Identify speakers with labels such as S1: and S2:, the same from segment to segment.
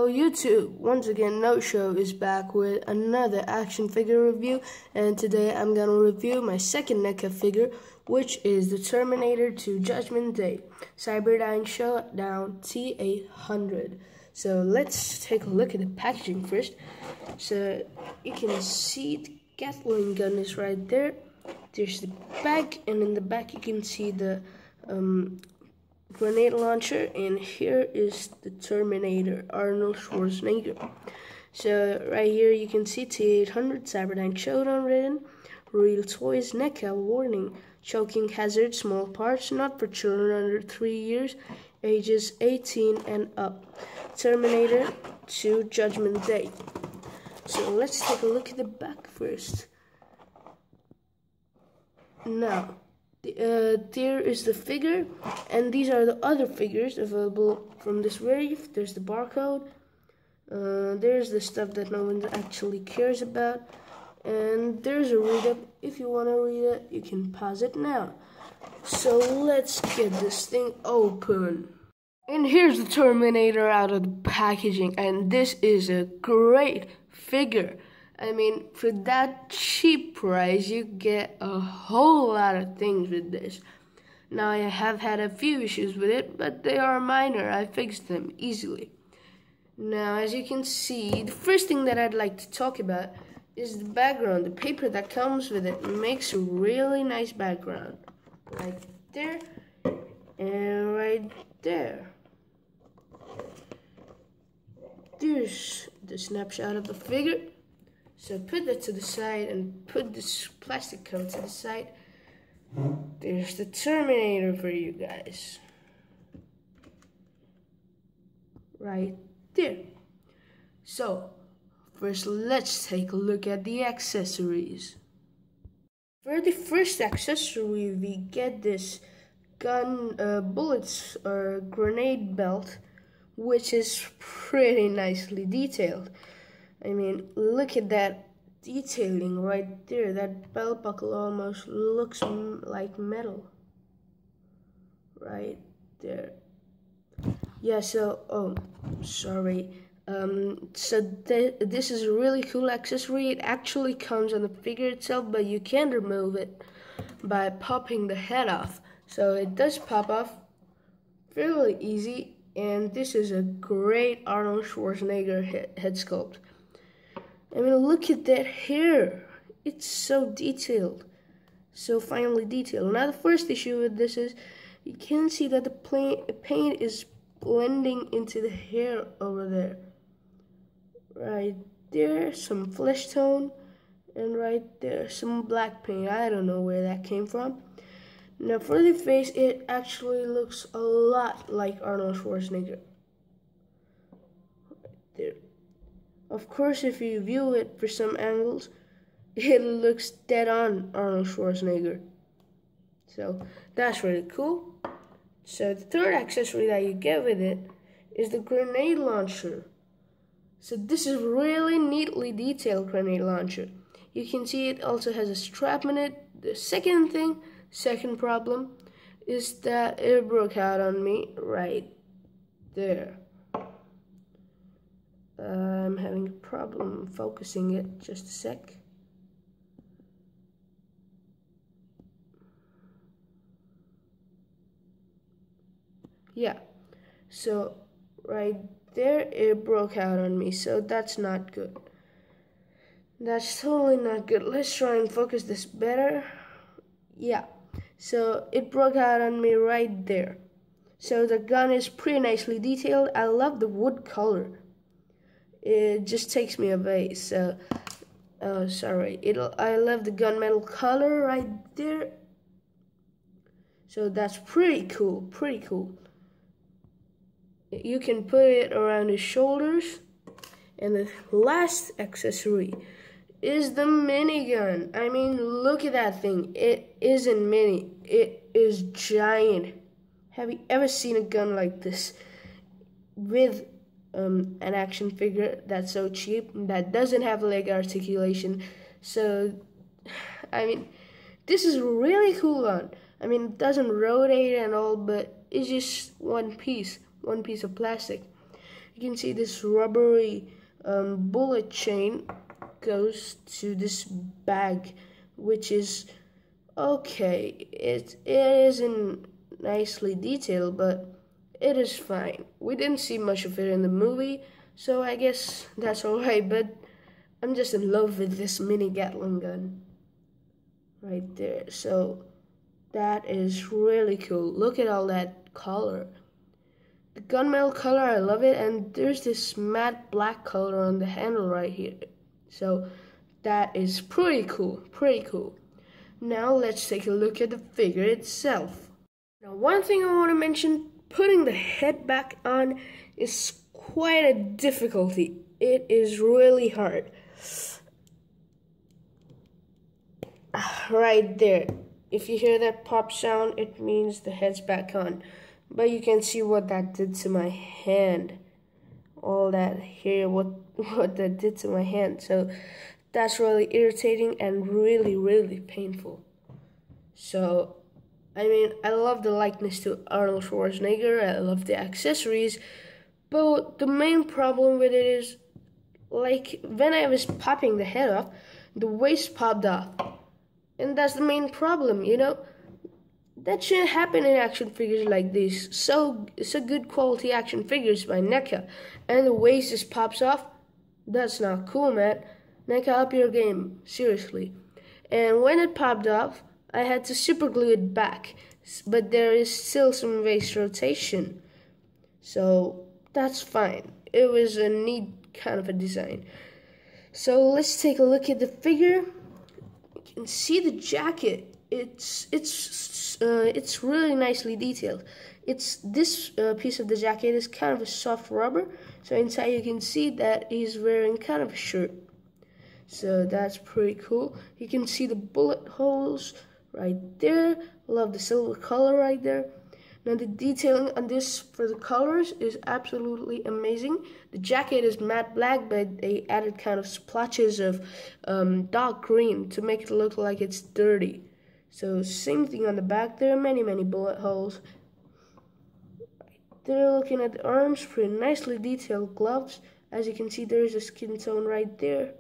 S1: Hello YouTube! Once again, No Show is back with another action figure review, and today I'm gonna review my second NECA figure, which is the Terminator 2 Judgment Day Cyberdyne Showdown T-800. So let's take a look at the packaging first. So you can see the Gatling gun is right there. There's the bag, and in the back you can see the grenade launcher, and here is the Terminator, Arnold Schwarzenegger. So right here you can see T-800 Cyberdyne Showdown written, real toys, NECA warning, choking hazard, small parts, not for children under 3 years, ages 18 and up. Terminator 2 Judgment Day. So let's take a look at the back first. Now, there is the figure, and these are the other figures available from this wave. There's the barcode, there's the stuff that no one actually cares about, and there's a read-up. If you want to read it, you can pause it now. So let's get this thing open. And here's the Terminator out of the packaging, and this is a great figure. I mean, for that cheap price, you get a whole lot of things with this. Now, I have had a few issues with it, but they are minor. I fixed them easily. Now, as you can see, the first thing that I'd like to talk about is the background. The paper that comes with it makes a really nice background. Right there, and right there. There's the snapshot of the figure. So put that to the side and put this plastic coat to the side. There's the Terminator for you guys. Right there. So first let's take a look at the accessories. For the first accessory we get this gun bullets or grenade belt, which is pretty nicely detailed. I mean, look at that detailing right there. That belt buckle almost looks like metal. Right there. Yeah, so, sorry. So this is a really cool accessory. It actually comes on the figure itself, but you can remove it by popping the head off. So it does pop off fairly easy, and this is a great Arnold Schwarzenegger head sculpt. I mean, look at that hair. It's so detailed. So finely detailed. Now, the first issue with this is you can see that the paint is blending into the hair over there. Right there, some flesh tone. And right there, some black paint. I don't know where that came from. Now, for the face, it actually looks a lot like Arnold Schwarzenegger. Right there. Of course, if you view it for some angles, it looks dead on Arnold Schwarzenegger. So that's really cool. So the third accessory that you get with it is the grenade launcher. So this is really neatly detailed grenade launcher. You can see it also has a strap in it. The second problem is that it broke out on me right there. I'm having a problem focusing it. Just a sec. Yeah, so right there it broke out on me, so that's not good. That's totally not good. Let's try and focus this better. Yeah, so it broke out on me right there. So the gun is pretty nicely detailed. I love the wood color. It just takes me away. So, sorry. I love the gunmetal color right there. So that's pretty cool. Pretty cool. You can put it around his shoulders. And the last accessory is the minigun. I mean, look at that thing. It isn't mini. It is giant. Have you ever seen a gun like this with an action figure that's so cheap, that doesn't have leg articulation? So, I mean, this is really cool gun. I mean, it doesn't rotate and all, but it's just one piece of plastic. you can see this rubbery bullet chain goes to this bag, which is okay. It isn't nicely detailed, but it is fine. We didn't see much of it in the movie, so I guess that's alright, but I'm just in love with this mini Gatling gun right there. So that is really cool. Look at all that color. The gunmetal color, I love it, and there's this matte black color on the handle right here. So that is pretty cool, pretty cool. Now let's take a look at the figure itself. Now one thing I want to mention, putting the head back on is quite a difficulty. It is really hard. Right there. If you hear that pop sound, it means the head's back on. But you can see what that did to my hand. All that here, what that did to my hand. So that's really irritating and really painful. So, I mean, I love the likeness to Arnold Schwarzenegger. I love the accessories. But the main problem with it is, like, when I was popping the head off, the waist popped off. And that's the main problem, you know. That shouldn't happen in action figures like these. So good quality action figures by NECA. And the waist just pops off. That's not cool, man. NECA, up your game. Seriously. And when it popped off, I had to super glue it back. But there is still some waist rotation. So that's fine. It was a neat kind of a design. So let's take a look at the figure. You can see the jacket. It's really nicely detailed. It's this piece of the jacket is kind of a soft rubber, so inside you can see that he's wearing kind of a shirt. So that's pretty cool. You can see the bullet holes right there. Love the silver color right there. Now the detailing on this for the colors is absolutely amazing. The jacket is matte black, but they added kind of splotches of dark green to make it look like it's dirty. So same thing on the back. There are many bullet holes. Right there, looking at the arms, pretty nicely detailed gloves. As you can see, there is a skin tone right there.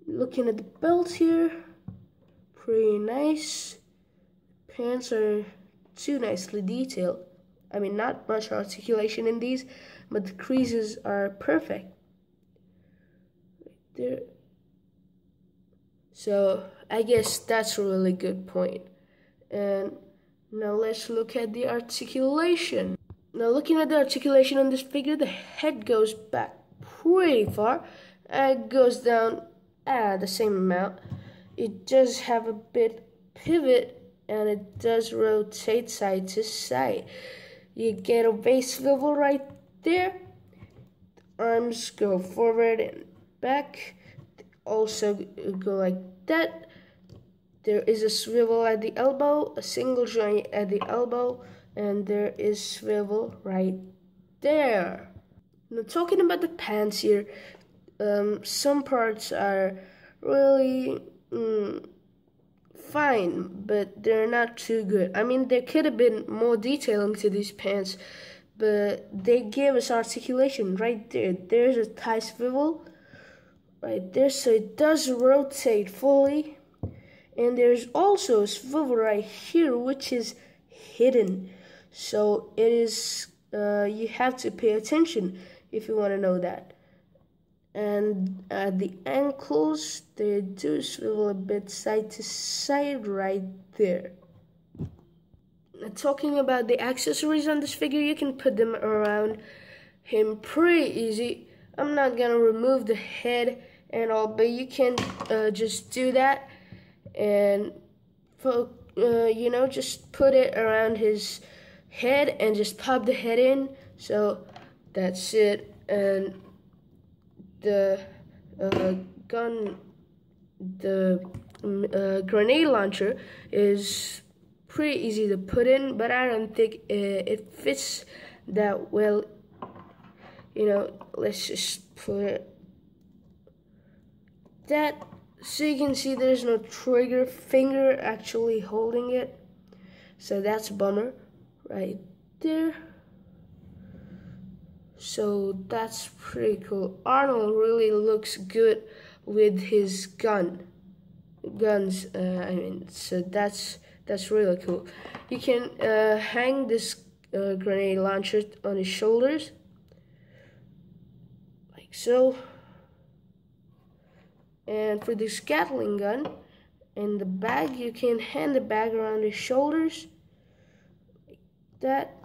S1: Looking at the belt here, pretty nice. Pants are too nicely detailed. I mean, not much articulation in these, but the creases are perfect. Right there. So I guess that's a really good point. And now let's look at the articulation. Now looking at the articulation on this figure, the head goes back pretty far and it goes down the same amount. It does have a bit pivot and it does rotate side to side. You get a waist swivel right there. The arms go forward and back. They also go like that. There is a swivel at the elbow, a single joint at the elbow, and there is swivel right there. Now talking about the pants here, some parts are really fine, but they're not too good. I mean, there could have been more detailing to these pants, but they gave us articulation right there. There's a tie swivel right there, so it does rotate fully. And there's also a swivel right here, which is hidden. So it is, you have to pay attention if you want to know that. And at the ankles, they do swivel a bit side to side right there. Now, talking about the accessories on this figure, you can put them around him pretty easy. I'm not gonna remove the head and all, but you can just do that and you know, just put it around his head and just pop the head in. So that's it. And the grenade launcher is pretty easy to put in, but I don't think it fits that well. You know, let's just put it that, so you can see there's no trigger finger actually holding it, so that's a bummer right there. So that's pretty cool. Arnold really looks good with his guns. So that's really cool. You can hang this grenade launcher on his shoulders, like so. And for this Gatling gun, in the bag, you can hand the bag around his shoulders, like that.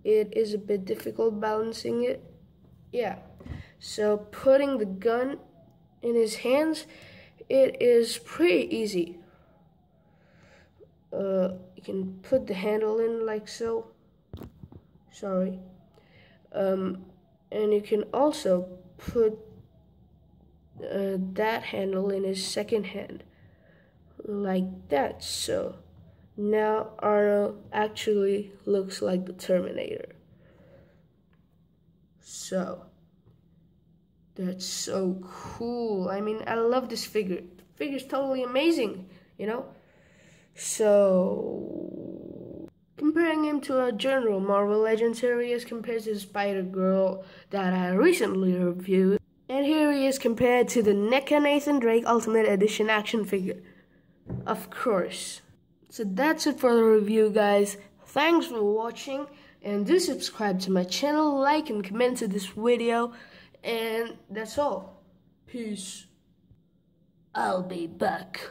S1: It is a bit difficult balancing it. Yeah. So putting the gun in his hands, it is pretty easy. You can put the handle in like so. Sorry. And you can also put that handle in his second hand, like that. So now Arnold actually looks like the Terminator. So that's so cool. I mean, I love this figure. The figure's totally amazing, you know? So comparing him to a general Marvel Legends, here he is compared to the Spider-Girl that I recently reviewed. And here he is compared to the NECA Nathan Drake Ultimate Edition action figure. Of course. So that's it for the review, guys. Thanks for watching, and do subscribe to my channel, like and comment to this video, and that's all. Peace. I'll be back.